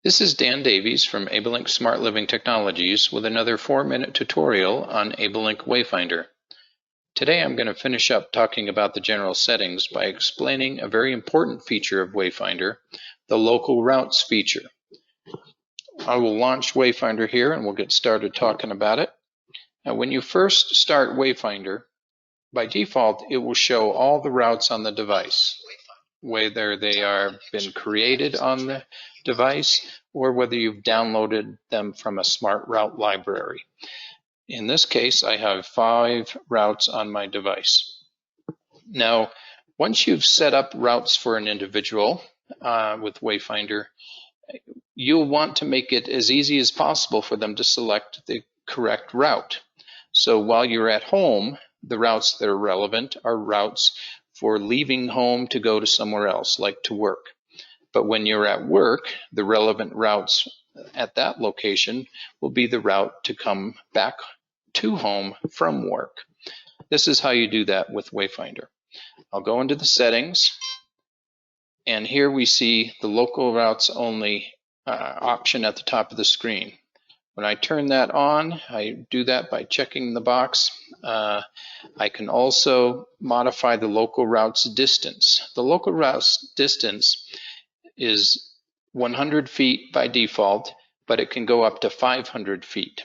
This is Dan Davies from AbleLink Smart Living Technologies with another 4-minute tutorial on AbleLink WayFinder. Today I'm going to finish up talking about the general settings by explaining a very important feature of WayFinder, the local routes feature. I will launch WayFinder here and we'll get started talking about it. Now, when you first start WayFinder, by default it will show all the routes on the device, whether they are been created on the device or whether you've downloaded them from a smart route library. In this case, I have 5 routes on my device. Now, once you've set up routes for an individual with WayFinder, you'll want to make it as easy as possible for them to select the correct route. So while you're at home, the routes that are relevant are routes for leaving home to go to somewhere else, like to work. But when you're at work, the relevant routes at that location will be the route to come back to home from work. This is how you do that with WayFinder. I'll go into the settings, and here we see the local routes only option at the top of the screen. When I turn that on, I do that by checking the box. I can also modify the local route's distance. The local route's distance is 100 feet by default, but it can go up to 500 feet.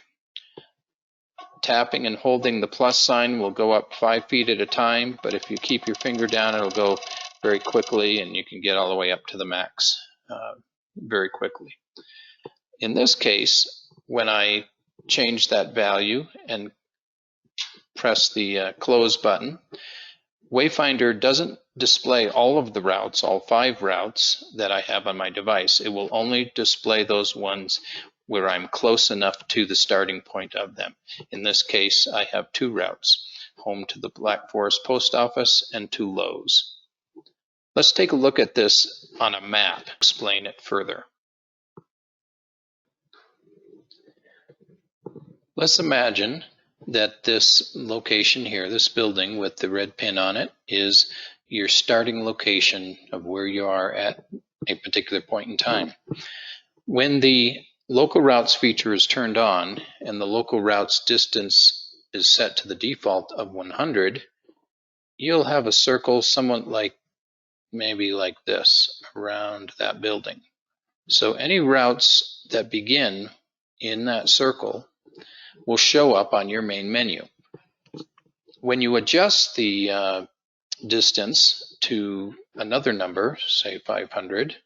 Tapping and holding the plus sign will go up 5 feet at a time, but if you keep your finger down, it'll go very quickly and you can get all the way up to the max very quickly. In this case, when I change that value and press the close button, WayFinder doesn't display all of the routes, all 5 routes that I have on my device. It will only display those ones where I'm close enough to the starting point of them. In this case, I have 2 routes, home to the Black Forest Post Office and to Lowe's. Let's take a look at this on a map, explain it further. Let's imagine that this location here, this building with the red pin on it, is your starting location of where you are at a particular point in time. When the local routes feature is turned on and the local routes distance is set to the default of 100, you'll have a circle somewhat like maybe like this around that building. So any routes that begin in that circle will show up on your main menu. When you adjust the distance to another number, say 500,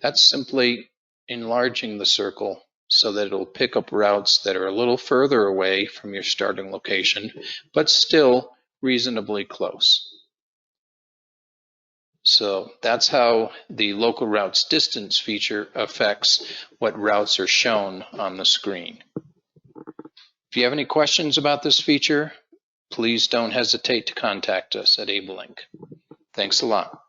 that's simply enlarging the circle so that it'll pick up routes that are a little further away from your starting location, but still reasonably close. So that's how the local routes distance feature affects what routes are shown on the screen. If you have any questions about this feature, please don't hesitate to contact us at AbleLink. Thanks a lot.